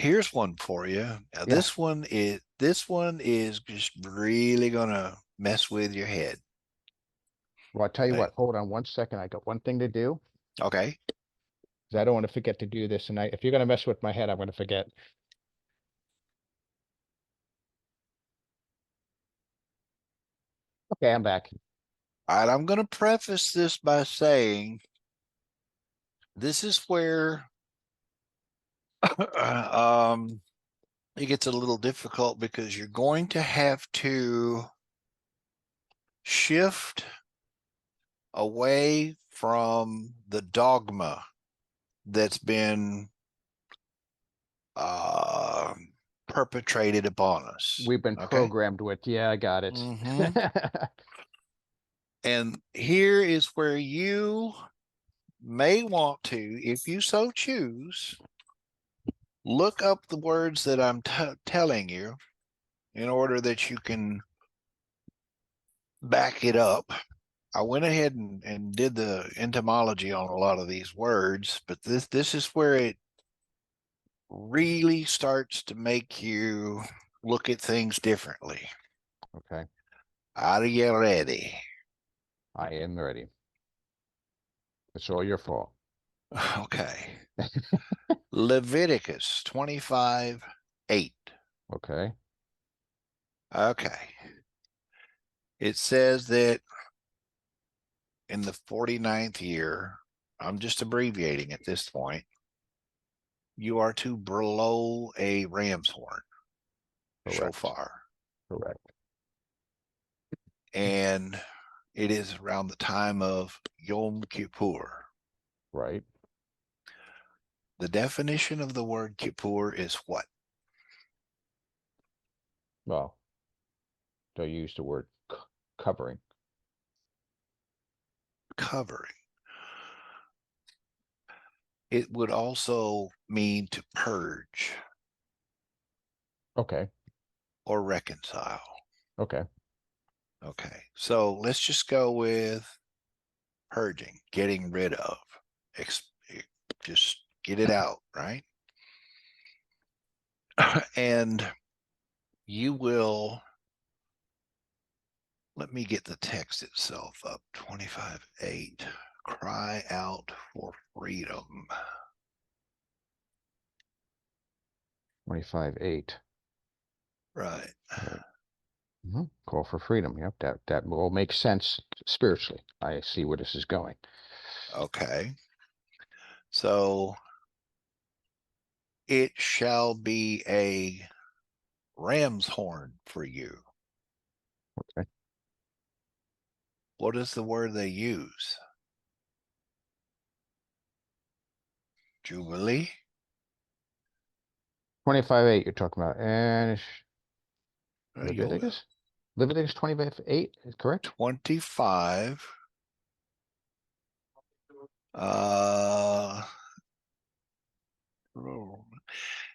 here's one for you. Now, Yeah. this one is just really gonna mess with your head. Well, I'll tell you Okay. what, hold on one second. I got one thing to do Okay. because I don't want to forget to do this. And if you're going to mess with my head, I'm going to forget. Okay, I'm back. All right. I'm gonna preface this by saying this is where um it gets a little difficult because you're going to have to shift away from the dogma that's been uh, perpetrated upon us. We've been Okay. programmed with, yeah, I got it. Hmm. And here is where you may want to, if you so choose, look up the words that I'm telling you in order that you can back it up. I went ahead and did the etymology on a lot of these words, but this is where it really starts to make you look at things differently. Okay, Are you ready? I am ready. It's all your fault. Okay. Leviticus 25:8. Okay. Okay. It says that in the 49th year, I'm just abbreviating at this point, you are to blow a ram's horn, Correct. shofar. Correct. And it is around the time of Yom Kippur. Right. The definition of the word Kippur is what? Well, do you use the word covering? Covering. It would also mean to purge Okay. or reconcile. Okay. Okay. So let's just go with purging, getting rid of, just get it out, right? And you will, let me get the text itself up. 25:8. Cry out for freedom. 25:8. Right. Right. Call for freedom. Yep. That will make sense spiritually. I see where this is going. Okay. So it shall be a ram's horn for you. Okay. What is the word they use? Jubilee? 25:8 you're talking about. And You Leviticus? Leviticus 25:8 is correct? 25. Uh,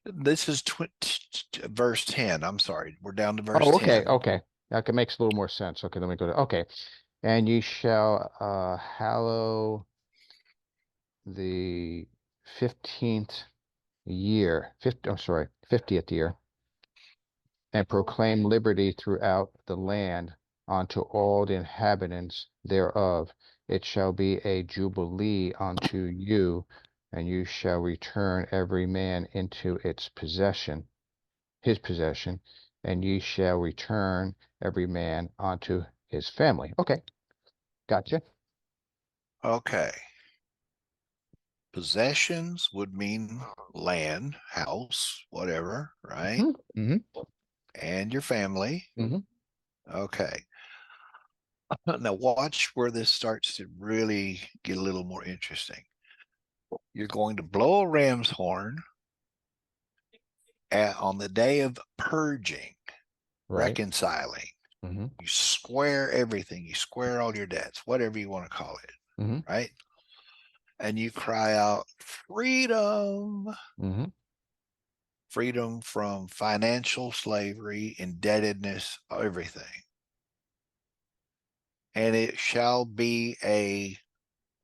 this is verse 10. I'm sorry. We're down to verse Oh, okay. 10. Okay. That makes a little more sense. Okay, let me go to okay. And you shall hallow the 15th year, 50, I'm sorry, 50th year, and proclaim liberty throughout the land unto all the inhabitants thereof. It shall be a jubilee unto you, and you shall return every man into its possession, his possession, and ye shall return every man unto his family. Okay, gotcha. Okay. Possessions would mean land, house, whatever, right? Hmm. And your family. Hmm. Okay. Now watch where this starts to really get a little more interesting. You're going to blow a ram's horn on the day of purging, Right. reconciling. Hmm. You square everything. You square all your debts, whatever you want to call it, Hmm. right? And you cry out, freedom, Hmm. freedom from financial slavery, indebtedness, everything. And it shall be a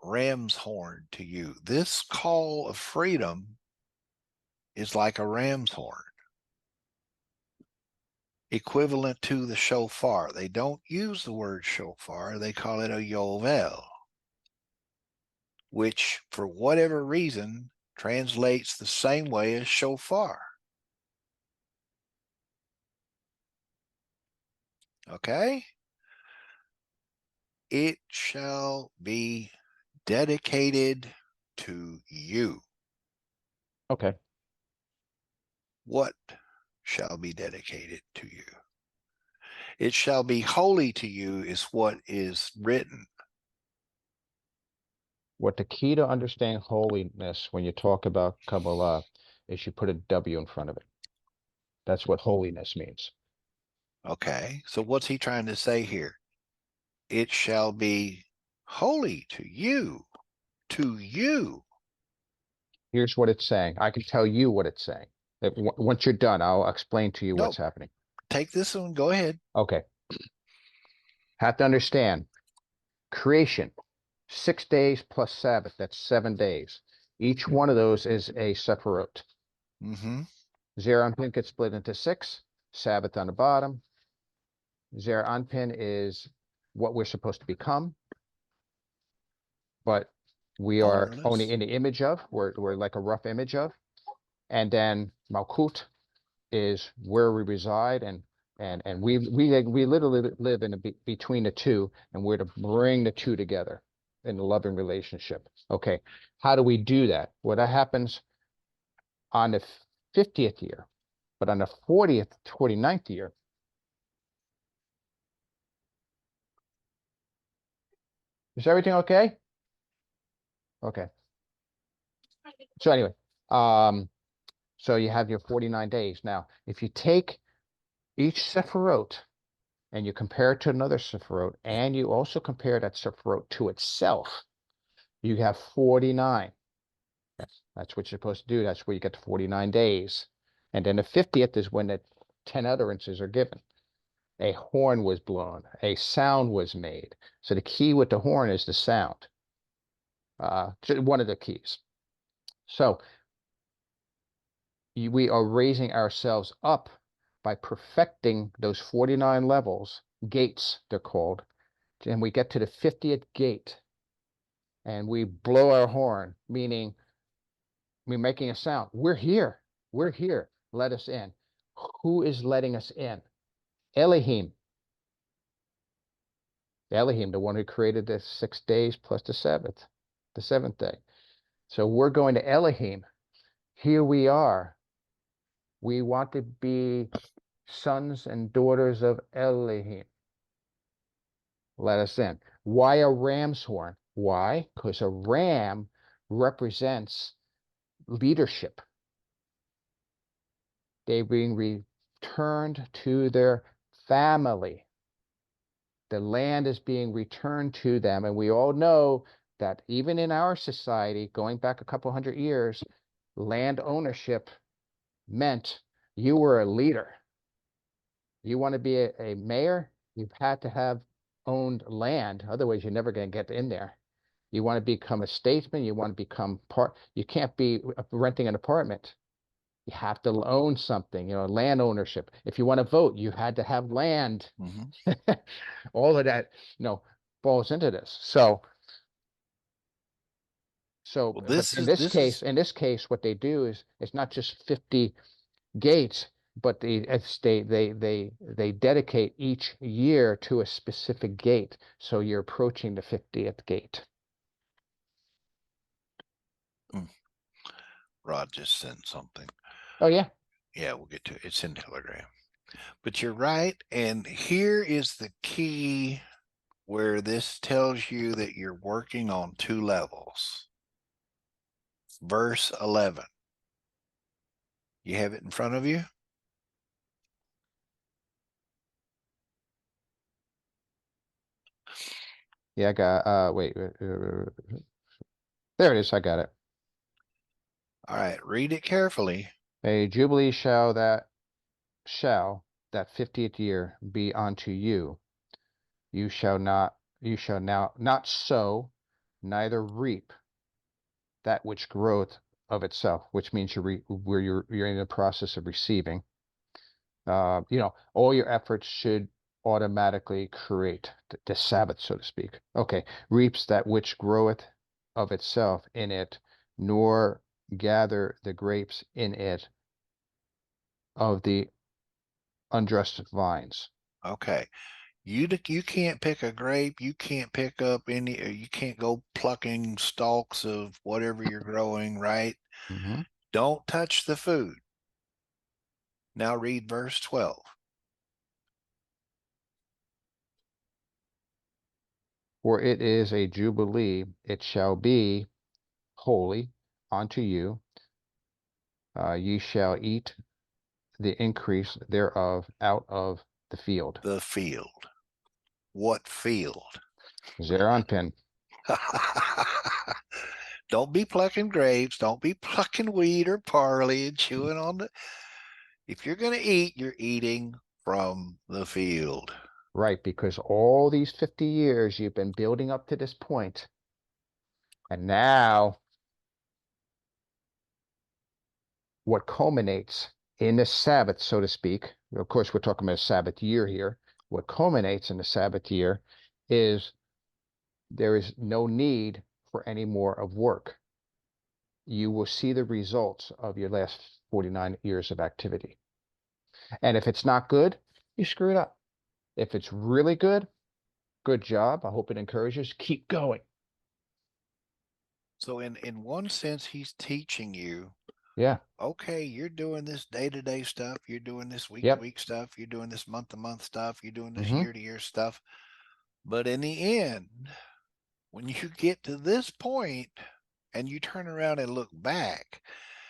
ram's horn to you. This call of freedom is like a ram's horn, equivalent to the shofar. They don't use the word shofar, they call it a yovel, which for whatever reason translates the same way as shofar. Okay? It shall be dedicated to you. Okay. What shall be dedicated to you? It shall be holy to you is what is written. What the key to understanding holiness when you talk about Kabbalah is you put a W in front of it. That's what holiness means. Okay, so what's he trying to say here? It shall be holy to you, to you. Here's what it's saying. I can tell you what it's saying. Once you're done, I'll explain to you what's Nope, happening. take this one, go ahead. Okay. Have to understand creation, 6 days plus Sabbath, that's 7 days. Each one of those is a sephirot. Mm-hmm. Zer Anpin gets split into 6, Sabbath on the bottom. Zer Anpin is what we're supposed to become, but we More are or only less. in the image of, we're like a rough image of. And then Malkut is where we reside, and we literally live in between the two, and we're to bring the two together in a loving relationship. Okay, how do we do that? Well, that happens on the 50th year, but on the 49th year, is everything okay? Okay. So anyway, so you have your 49 days. Now, if you take each Sephirot and you compare it to another Sephirot, and you also compare that Sephirot to itself, you have 49. That's what you're supposed to do. That's where you get to 49 days. And then the 50th is when the 10 utterances are given. A horn was blown, a sound was made. So the key with the horn is the sound, one of the keys. So we are raising ourselves up by perfecting those 49 levels, gates they're called, and we get to the 50th gate and we blow our horn, meaning we're making a sound. We're here. We're here. Let us in. Who is letting us in? Elohim. Elohim, the one who created the 6 days plus the seventh day. So we're going to Elohim. Here we are. We want to be sons and daughters of Elohim. Let us in. Why a ram's horn? Why? Because a ram represents leadership. They're being returned to their family. The land is being returned to them. And we all know that even in our society, going back a couple hundred years, land ownership meant you were a leader. You want to be a mayor, you've had to have owned land. Otherwise, you're never going to get in there. You want to become a statesman, you want to become you can't be renting an apartment. You have to own something, land ownership. If you want to vote, you had to have land. Mm-hmm. All of that, falls into this. So, Well, but this is in this case, what they do is it's not just 50 gates, but they dedicate each year to a specific gate. So you're approaching the 50th gate. Rod just sent something. Oh yeah. Yeah, we'll get to it. It's in Telegram. But you're right. And here is the key where this tells you that you're working on 2 levels. Verse 11. You have it in front of you? Yeah, I got wait, there it is. I got it. All right, read it carefully. A jubilee shall that 50th year be unto you. You shall now not sow, neither reap that which groweth of itself, which means you're in the process of receiving. All your efforts should automatically create the Sabbath, so to speak. Okay, reaps that which groweth of itself in it, nor gather the grapes in it of the undressed vines. Okay. You can't pick a grape. You can't pick up any, you can't go plucking stalks of whatever you're growing, right? Mhm. Don't touch the food. Now read verse 12. For it is a jubilee, it shall be holy unto you. Ye shall eat the increase thereof out of the field. The field. What field? Zeranpin. Don't be plucking grapes. Don't be plucking wheat or barley and chewing on the. If you're going to eat, you're eating from the field. Right, because all these 50 years you've been building up to this point, and now what culminates in the Sabbath, so to speak, of course, we're talking about a Sabbath year here. What culminates in the Sabbath year is there is no need for any more of work. You will see the results of your last 49 years of activity. And if it's not good, you screw it up. If it's really good, good job. I hope it encourages. Keep going. So in one sense, he's teaching you, Yeah. okay, you're doing this day-to-day stuff, you're doing this Yep. week-to-week stuff, you're doing this month-to-month stuff, you're doing this Mm-hmm. year-to-year stuff. But in the end, when you get to this point and you turn around and look back,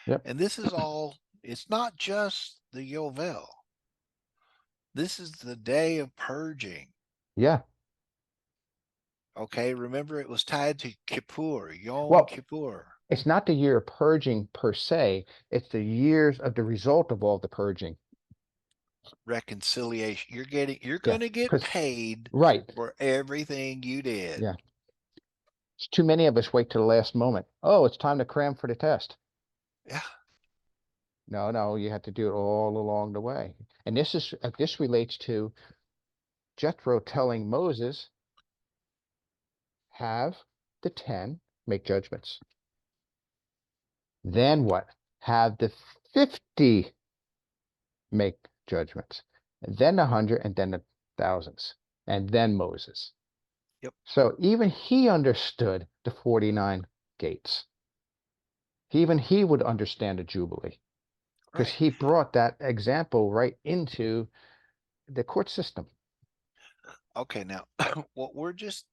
Yep. and this is all, it's not just the Yovel. This is the day of purging. Yeah. Okay, remember it was tied to Kippur, Yom Well, Kippur, it's not the year of purging per se. It's the years of the result of all the purging. reconciliation. You're Yeah. going to get Because, paid right. for everything you did. Yeah. Too many of us wait to the last moment. Oh, it's time to cram for the test. Yeah. No, no, you have to do it all along the way. And this relates to Jethro telling Moses, have the 10 make judgments. Then what? Have the 50 make judgments. And then 100, and then the thousands, and then Moses. Yep. So even he understood the 49 gates. Even he would understand the Jubilee because Right. he brought that example right into the court system. Okay. Now, what we're just,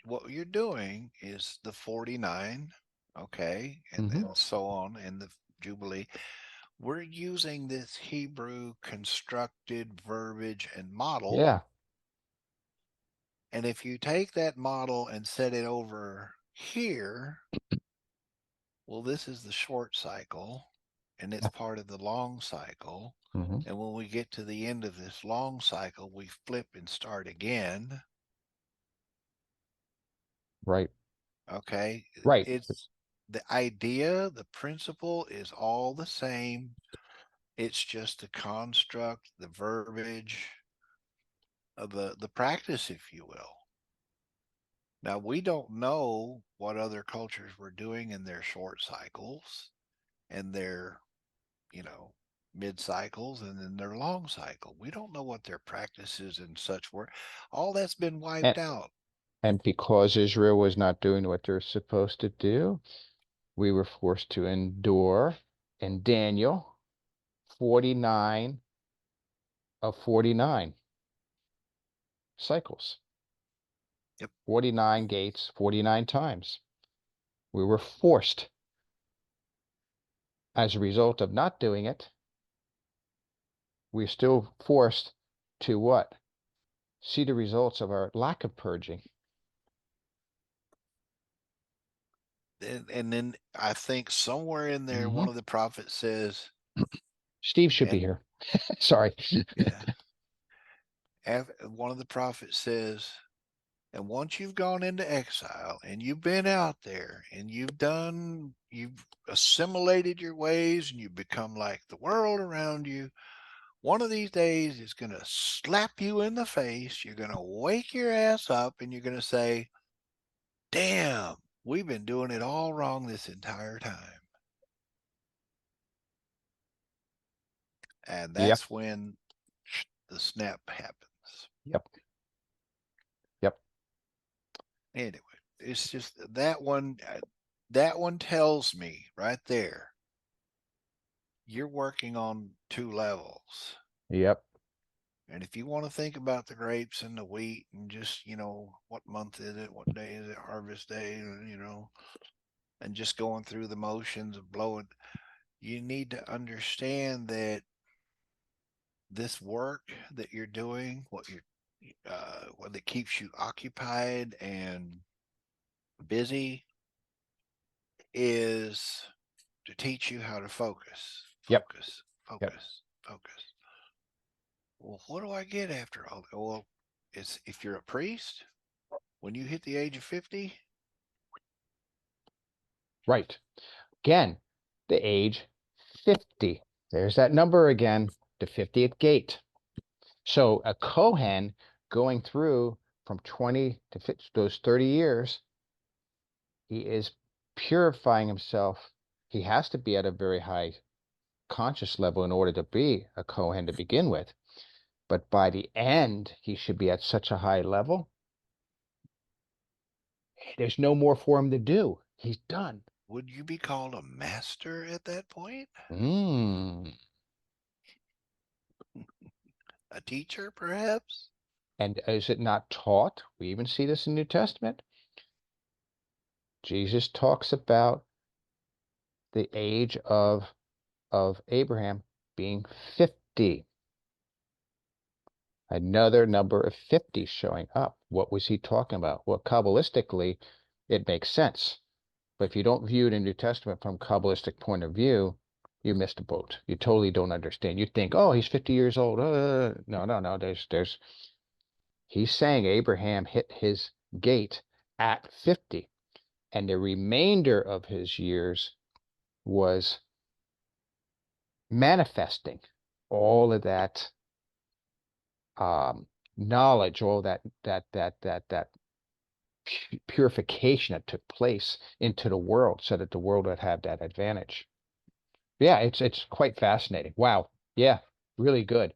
what you're doing is the 49. Okay. And Hmm. then so on in the Jubilee. We're using this Hebrew constructed verbiage and model. Yeah. And if you take that model and set it over here, well, this is the short cycle and it's part of the long cycle. Hmm. And when we get to the end of this long cycle, we flip and start again. Right. Okay. Right. It's the idea, the principle is all the same. It's just the construct, the verbiage of the practice, if you will. Now, we don't know what other cultures were doing in their short cycles and their, you know, mid cycles and then their long cycle. We don't know what their practices and such were. All that's been And wiped out. and because Israel was not doing what they're supposed to do, we were forced to endure in Daniel 49 of 49 cycles, Yep. 49 gates, 49 times. We were forced as a result of not doing it. We're still forced to what? See the results of our lack of purging. And then I think somewhere in there, Hmm. one of the prophets says, Steve should be and here. Sorry. yeah, one of the prophets says, And once you've gone into exile and you've been out there and you've assimilated your ways and you've become like the world around you, one of these days it's going to slap you in the face. You're going to wake your ass up and you're going to say, damn, we've been doing it all wrong this entire time. And Yep. that's when the snap happens. Yep. Yep. Anyway, it's just that one. That one tells me right there, you're working on two levels. Yep. And if you want to think about the grapes and the wheat and just, what month is it? What day is it? Harvest day, and just going through the motions of blowing, you need to understand that this work that you're doing, what that keeps you occupied and busy, is to teach you how to focus, Yep. focus, Yep. focus, focus. Well, what do I get after all? Well, it's if you're a priest, when you hit the age of 50, Right. Again, the age 50. There's that number again, the 50th gate. So a Kohen going through from 20 to those 30 years, he is purifying himself. He has to be at a very high conscious level in order to be a Kohen to begin with. But by the end, he should be at such a high level. There's no more for him to do. He's done. would you be called a master at that point? Mm. A teacher, perhaps? And is it not taught? We even see this in the New Testament. Jesus talks about the age of Abraham being 50. Another number of 50 showing up. What was he talking about? Well, Kabbalistically, it makes sense. But if you don't view the New Testament from Kabbalistic point of view, you missed the boat. You totally don't understand. You think, oh, he's 50 years old. No, no, no. He's saying Abraham hit his gate at 50, and the remainder of his years was manifesting all of that knowledge, all that purification that took place into the world, so that the world would have that advantage. Yeah, it's quite fascinating. Wow. Yeah, really good.